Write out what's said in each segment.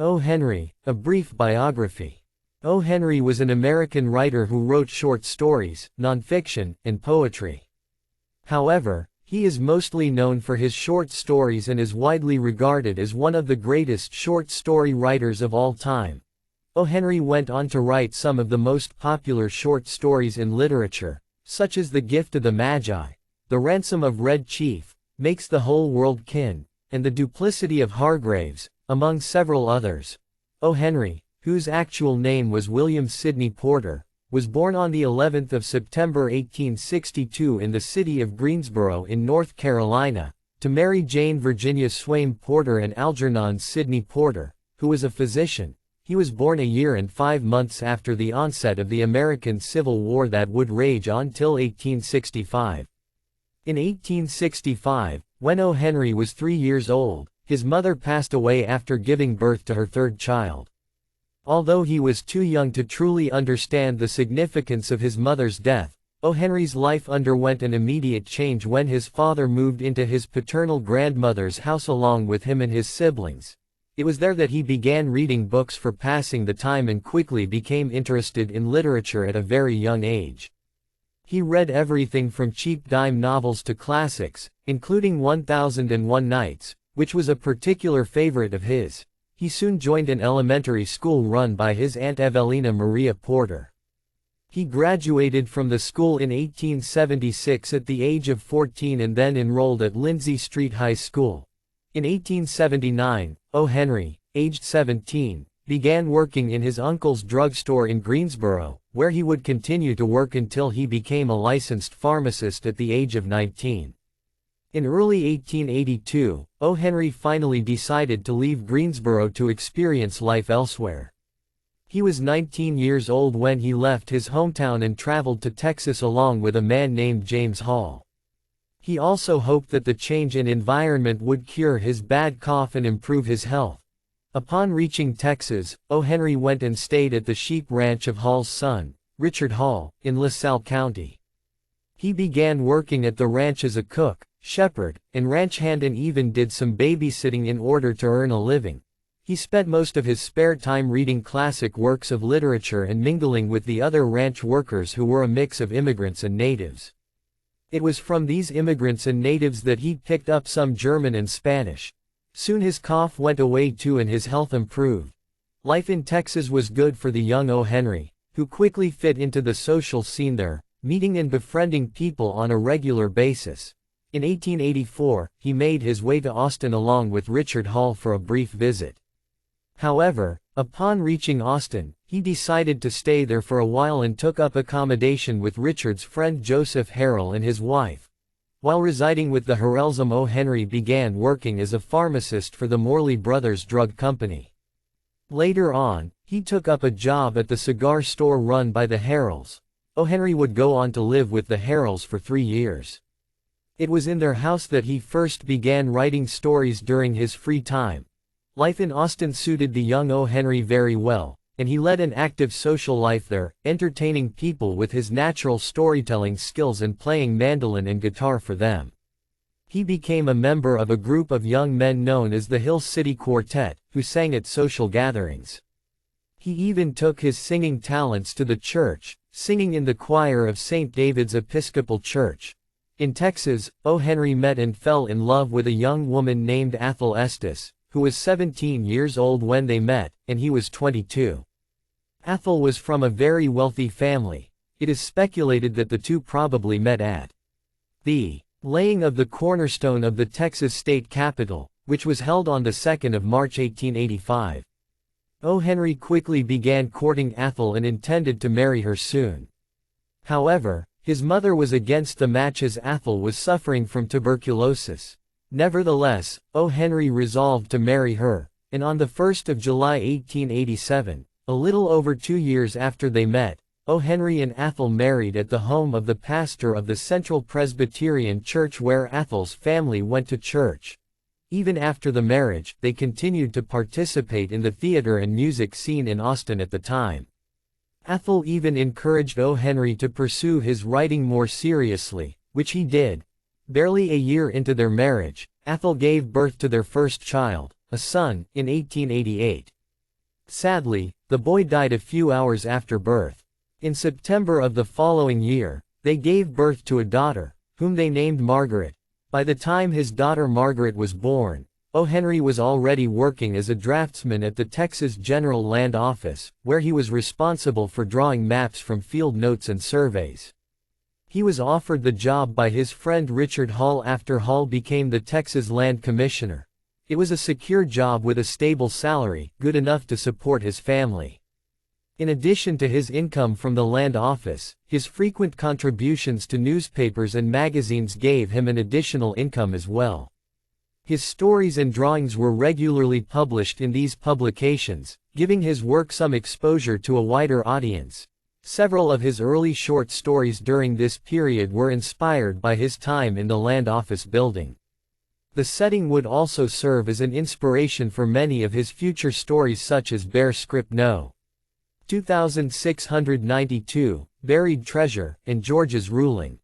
O. Henry, A Brief Biography. O. Henry was an American writer who wrote short stories, nonfiction, and poetry. However, he is mostly known for his short stories and is widely regarded as one of the greatest short story writers of all time. O. Henry went on to write some of the most popular short stories in literature, such as The Gift of the Magi, The Ransom of Red Chief, Makes the Whole World Kin, and The Duplicity of Hargraves, among several others. O. Henry, whose actual name was William Sidney Porter, was born on the 11th of September 1862 in the city of Greensboro in North Carolina, to Mary Jane Virginia Swaim Porter and Algernon Sidney Porter, who was a physician. He was born a year and 5 months after the onset of the American Civil War that would rage on till 1865. In 1865, when O. Henry was 3 years old, his mother passed away after giving birth to her third child. Although he was too young to truly understand the significance of his mother's death, O. Henry's life underwent an immediate change when his father moved into his paternal grandmother's house along with him and his siblings. It was there that he began reading books for passing the time and quickly became interested in literature at a very young age. He read everything from cheap dime novels to classics, including 1001 Nights, which was a particular favorite of his. He soon joined an elementary school run by his Aunt Evelina Maria Porter. He graduated from the school in 1876 at the age of 14 and then enrolled at Lindsay Street High School. In 1879, O. Henry, aged 17, began working in his uncle's drugstore in Greensboro, where he would continue to work until he became a licensed pharmacist at the age of 19. In early 1882, O. Henry finally decided to leave Greensboro to experience life elsewhere. He was 19 years old when he left his hometown and traveled to Texas along with a man named James Hall. He also hoped that the change in environment would cure his bad cough and improve his health. Upon reaching Texas, O. Henry went and stayed at the sheep ranch of Hall's son, Richard Hall, in LaSalle County. He began working at the ranch as a cook, shepherd, and ranch hand and even did some babysitting in order to earn a living. He spent most of his spare time reading classic works of literature and mingling with the other ranch workers who were a mix of immigrants and natives. It was from these immigrants and natives that he picked up some German and Spanish. Soon his cough went away too and his health improved. Life in Texas was good for the young O. Henry, who quickly fit into the social scene there, meeting and befriending people on a regular basis. In 1884, he made his way to Austin along with Richard Hall for a brief visit. However, upon reaching Austin, he decided to stay there for a while and took up accommodation with Richard's friend Joseph Harrell and his wife. While residing with the Harrells, O. Henry began working as a pharmacist for the Morley Brothers Drug Company. Later on, he took up a job at the cigar store run by the Harrells. O. Henry would go on to live with the Harrells for 3 years. It was in their house that he first began writing stories during his free time. Life in Austin suited the young O. Henry very well, and he led an active social life there, entertaining people with his natural storytelling skills and playing mandolin and guitar for them. He became a member of a group of young men known as the Hill City Quartet, who sang at social gatherings. He even took his singing talents to the church, singing in the choir of St. David's Episcopal Church. In Texas, O. Henry met and fell in love with a young woman named Ethel Estes, who was 17 years old when they met, and he was 22. Ethel was from a very wealthy family. It is speculated that the two probably met at the laying of the cornerstone of the Texas state capitol, which was held on the 2nd of March 1885. O. Henry quickly began courting Ethel and intended to marry her soon. However, his mother was against the match as Ethel was suffering from tuberculosis. Nevertheless, O. Henry resolved to marry her, and on the 1st of July 1887, a little over 2 years after they met, O. Henry and Ethel married at the home of the pastor of the Central Presbyterian Church where Ethel's family went to church. Even after the marriage, they continued to participate in the theater and music scene in Austin at the time. Ethel even encouraged O. Henry to pursue his writing more seriously, which he did. Barely a year into their marriage, Ethel gave birth to their first child, a son, in 1888. Sadly, the boy died a few hours after birth. In September of the following year, they gave birth to a daughter, whom they named Margaret. By the time his daughter Margaret was born, O. Henry was already working as a draftsman at the Texas General Land Office, where he was responsible for drawing maps from field notes and surveys. He was offered the job by his friend Richard Hall after Hall became the Texas Land Commissioner. It was a secure job with a stable salary, good enough to support his family. In addition to his income from the land office, his frequent contributions to newspapers and magazines gave him an additional income as well. His stories and drawings were regularly published in these publications, giving his work some exposure to a wider audience. Several of his early short stories during this period were inspired by his time in the land office building. The setting would also serve as an inspiration for many of his future stories such as Bear Script No. 2692, Buried Treasure, and George's Ruling.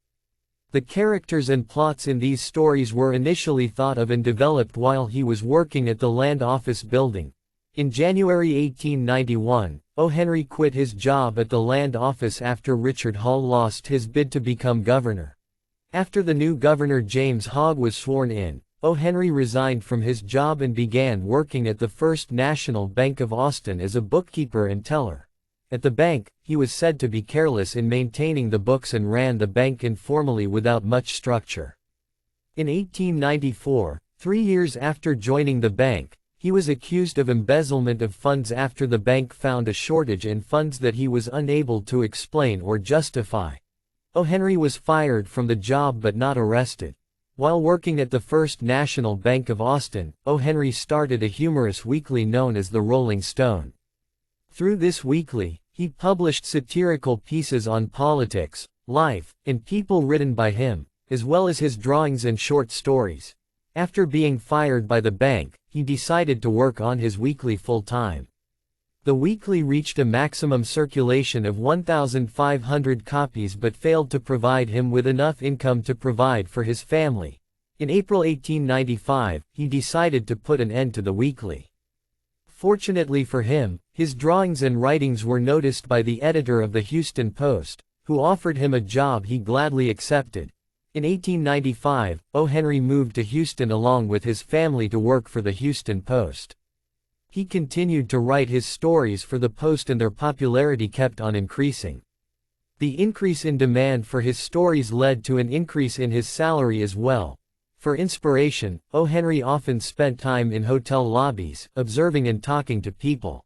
The characters and plots in these stories were initially thought of and developed while he was working at the land office building. In January 1891, O. Henry quit his job at the land office after Richard Hall lost his bid to become governor. After the new governor James Hogg was sworn in, O. Henry resigned from his job and began working at the First National Bank of Austin as a bookkeeper and teller. At the bank, he was said to be careless in maintaining the books and ran the bank informally without much structure. In 1894, 3 years after joining the bank, he was accused of embezzlement of funds after the bank found a shortage in funds that he was unable to explain or justify. O. Henry was fired from the job but not arrested. While working at the First National Bank of Austin, O. Henry started a humorous weekly known as the Rolling Stone. Through this weekly, he published satirical pieces on politics, life, and people written by him, as well as his drawings and short stories. After being fired by the bank, he decided to work on his weekly full-time. The weekly reached a maximum circulation of 1,500 copies but failed to provide him with enough income to provide for his family. In April 1895, he decided to put an end to the weekly. Fortunately for him, his drawings and writings were noticed by the editor of the Houston Post, who offered him a job he gladly accepted. In 1895, O. Henry moved to Houston along with his family to work for the Houston Post. He continued to write his stories for the Post and their popularity kept on increasing. The increase in demand for his stories led to an increase in his salary as well. For inspiration, O. Henry often spent time in hotel lobbies, observing and talking to people.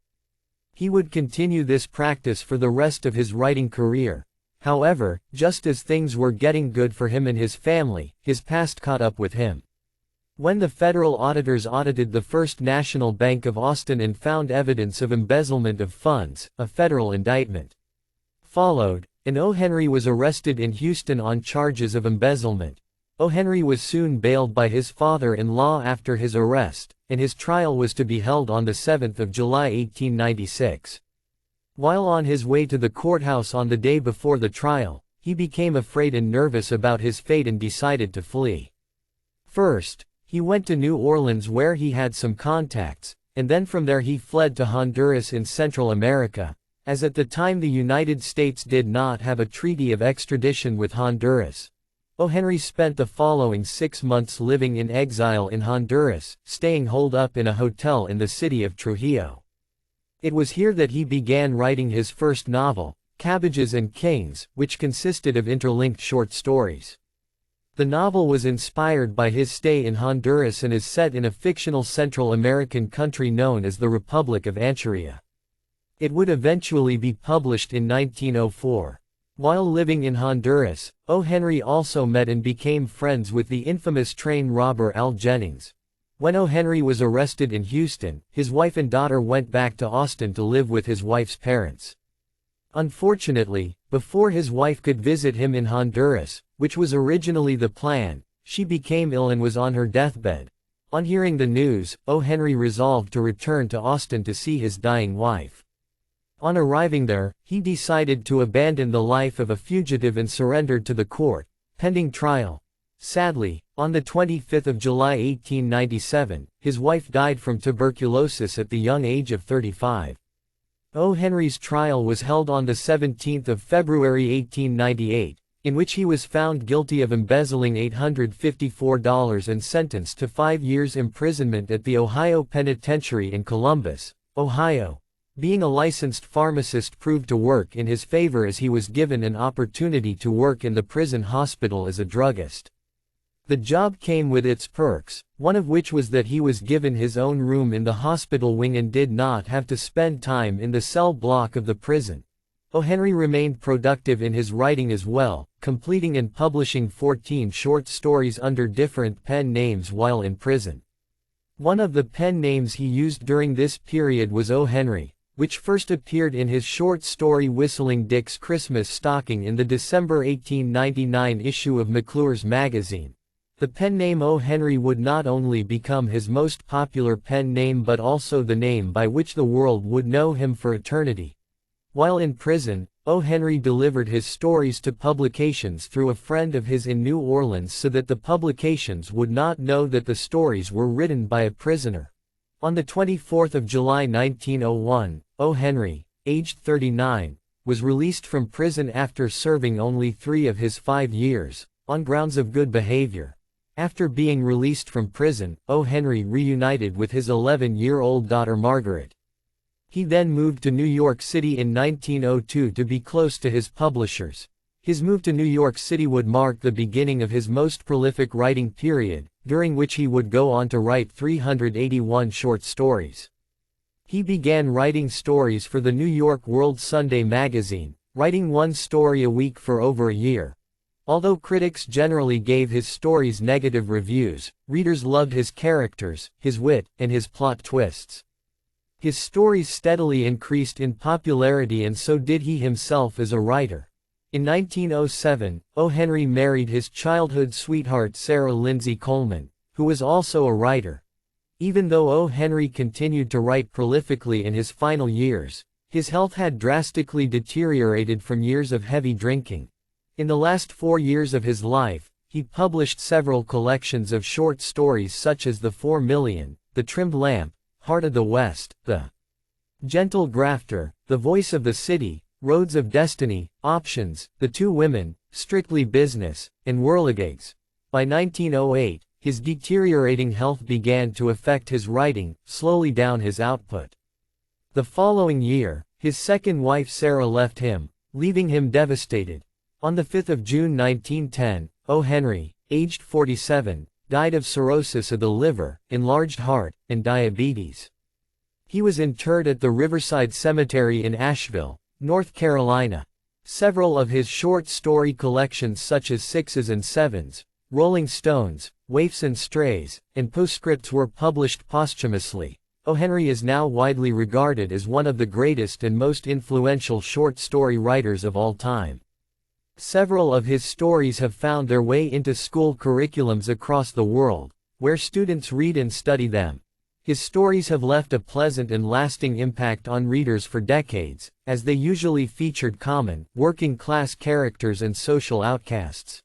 He would continue this practice for the rest of his writing career. However, just as things were getting good for him and his family, his past caught up with him. When the federal auditors audited the First National Bank of Austin and found evidence of embezzlement of funds, a federal indictment followed, and O. Henry was arrested in Houston on charges of embezzlement. O. Henry was soon bailed by his father-in-law after his arrest, and his trial was to be held on the 7th of July 1896. While on his way to the courthouse on the day before the trial, he became afraid and nervous about his fate and decided to flee. First, he went to New Orleans where he had some contacts, and then from there he fled to Honduras in Central America, as at the time the United States did not have a treaty of extradition with Honduras. O. Henry spent the following 6 months living in exile in Honduras, staying holed up in a hotel in the city of Trujillo. It was here that he began writing his first novel, Cabbages and Kings, which consisted of interlinked short stories. The novel was inspired by his stay in Honduras and is set in a fictional Central American country known as the Republic of Anchuria. It would eventually be published in 1904. While living in Honduras, O. Henry also met and became friends with the infamous train robber Al Jennings. When O. Henry was arrested in Houston, his wife and daughter went back to Austin to live with his wife's parents. Unfortunately, before his wife could visit him in Honduras, which was originally the plan, she became ill and was on her deathbed. On hearing the news, O. Henry resolved to return to Austin to see his dying wife. On arriving there, he decided to abandon the life of a fugitive and surrendered to the court, pending trial. Sadly, on the 25th of July 1897, his wife died from tuberculosis at the young age of 35. O. Henry's trial was held on the 17th of February 1898, in which he was found guilty of embezzling $854 and sentenced to 5 years imprisonment at the Ohio Penitentiary in Columbus, Ohio. Being a licensed pharmacist proved to work in his favor as he was given an opportunity to work in the prison hospital as a druggist. The job came with its perks, one of which was that he was given his own room in the hospital wing and did not have to spend time in the cell block of the prison. O. Henry remained productive in his writing as well, completing and publishing 14 short stories under different pen names while in prison. One of the pen names he used during this period was O. Henry, which first appeared in his short story Whistling Dick's Christmas Stocking in the December 1899 issue of McClure's magazine. The pen name O. Henry would not only become his most popular pen name but also the name by which the world would know him for eternity. While in prison, O. Henry delivered his stories to publications through a friend of his in New Orleans so that the publications would not know that the stories were written by a prisoner. On the 24th of July 1901, O. Henry, aged 39, was released from prison after serving only 3 of his 5 years, on grounds of good behavior. After being released from prison, O. Henry reunited with his 11-year-old daughter Margaret. He then moved to New York City in 1902 to be close to his publishers. His move to New York City would mark the beginning of his most prolific writing period, during which he would go on to write 381 short stories. He began writing stories for the New York World Sunday magazine, writing 1 story a week for over a year. Although critics generally gave his stories negative reviews, readers loved his characters, his wit, and his plot twists. His stories steadily increased in popularity and so did he himself as a writer. In 1907, O. Henry married his childhood sweetheart Sarah Lindsay Coleman, who was also a writer. Even though O. Henry continued to write prolifically in his final years, his health had drastically deteriorated from years of heavy drinking. In the last 4 years of his life, he published several collections of short stories such as The 4 Million, The Trimmed Lamp, Heart of the West, The Gentle Grafter, The Voice of the City, Roads of Destiny, Options, The 2 Women, Strictly Business, and Whirligigs. By 1908, his deteriorating health began to affect his writing, slowly down his output. The following year, his second wife Sarah left him, leaving him devastated. On the 5th of June 1910, O. Henry, aged 47, died of cirrhosis of the liver, enlarged heart, and diabetes. He was interred at the Riverside Cemetery in Asheville, North Carolina. Several of his short story collections such as Sixes and Sevens, Rolling Stones, Waifs and Strays, and Postscripts were published posthumously. O. Henry is now widely regarded as one of the greatest and most influential short story writers of all time. Several of his stories have found their way into school curriculums across the world, where students read and study them. His stories have left a pleasant and lasting impact on readers for decades, as they usually featured common, working-class characters and social outcasts.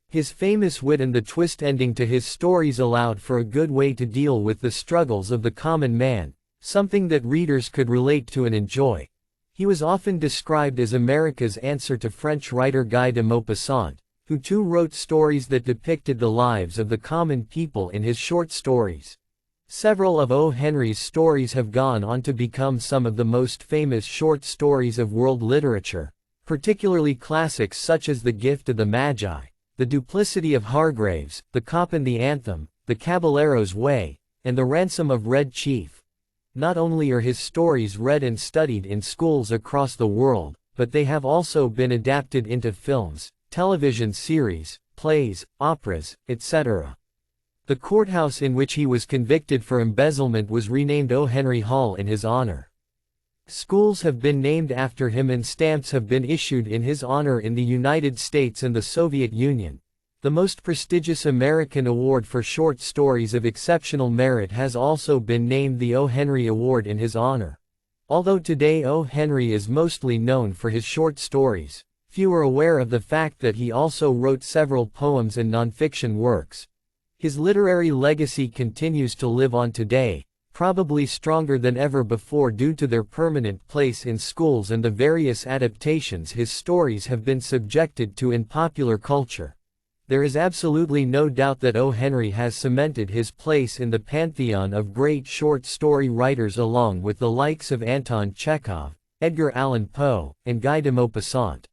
His famous wit and the twist ending to his stories allowed for a good way to deal with the struggles of the common man, something that readers could relate to and enjoy. He was often described as America's answer to French writer Guy de Maupassant, who too wrote stories that depicted the lives of the common people in his short stories. Several of O. Henry's stories have gone on to become some of the most famous short stories of world literature, particularly classics such as The Gift of the Magi, The Duplicity of Hargraves, The Cop and the Anthem, The Caballero's Way, and The Ransom of Red Chief. Not only are his stories read and studied in schools across the world, but they have also been adapted into films, television series, plays, operas, etc. The courthouse in which he was convicted for embezzlement was renamed O. Henry Hall in his honor. Schools have been named after him and stamps have been issued in his honor in the United States and the Soviet Union. The most prestigious American award for short stories of exceptional merit has also been named the O. Henry Award in his honor. Although today O. Henry is mostly known for his short stories, few are aware of the fact that he also wrote several poems and nonfiction works. His literary legacy continues to live on today, probably stronger than ever before due to their permanent place in schools and the various adaptations his stories have been subjected to in popular culture. There is absolutely no doubt that O. Henry has cemented his place in the pantheon of great short story writers along with the likes of Anton Chekhov, Edgar Allan Poe, and Guy de Maupassant.